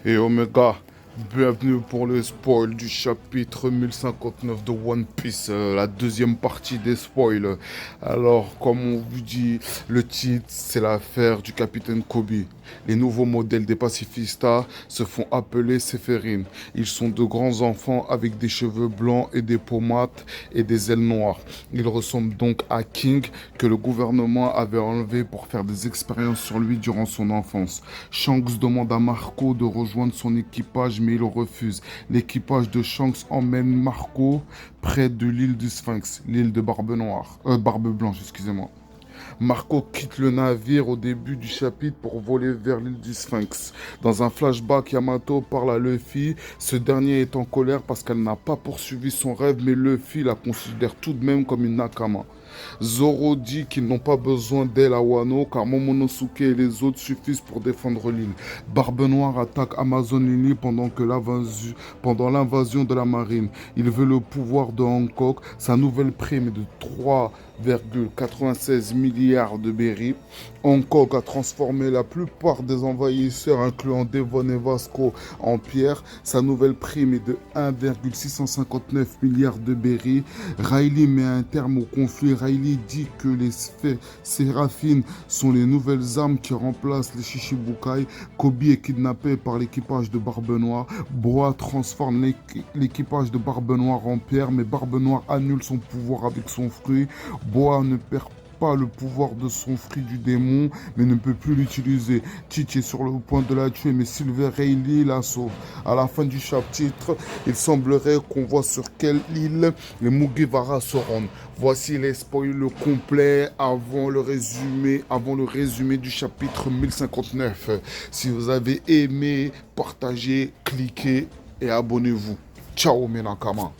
Et Omega, bienvenue pour le spoil du chapitre 1059 de One Piece, la deuxième partie des spoils. Alors, comme on vous dit, le titre, c'est l'affaire du capitaine Kobe. Les nouveaux modèles des pacifistas se font appeler Séphérine. Ils sont de grands enfants avec des cheveux blancs et des peaux mates et des ailes noires. Ils ressemblent donc à King que le gouvernement avait enlevé pour faire des expériences sur lui durant son enfance. Shanks demande à Marco de rejoindre son équipage mais il refuse. L'équipage de Shanks emmène Marco près de l'île du Sphinx, l'île de Barbe Blanche, excusez-moi. Marco quitte le navire au début du chapitre pour voler vers l'île du Sphinx. Dans un flashback, Yamato parle à Luffy. Ce dernier est en colère parce qu'elle n'a pas poursuivi son rêve, mais Luffy la considère tout de même comme une Nakama. Zoro dit qu'ils n'ont pas besoin d'elle à Wano car Momonosuke et les autres suffisent pour défendre l'île. Barbe Noire attaque Amazon Lily pendant l'invasion de la marine. Il veut le pouvoir de Hancock. Sa nouvelle prime est de 3,96 milliards de berries. Hancock a transformé la plupart des envahisseurs, incluant Devon et Vasco, en pierre. Sa nouvelle prime est de 1,659 milliards de berries. Riley met un terme au conflit. Riley dit que les Séraphines sont les nouvelles armes qui remplacent les Shichibukai. Kobe est kidnappé par l'équipage de Barbe Noire. Boa transforme l'équipage de Barbe Noire en pierre, mais Barbe Noire annule son pouvoir avec son fruit. Boa ne perd pas le pouvoir de son fruit du démon, mais ne peut plus l'utiliser. Tite est sur le point de la tuer, mais Silver Rayleigh la sauve. À la fin du chapitre, il semblerait qu'on voit sur quelle île les Mugiwara se rendent. Voici les spoils complets avant le résumé du chapitre 1059. Si vous avez aimé, partagez, cliquez et abonnez-vous. Ciao mes Nakama.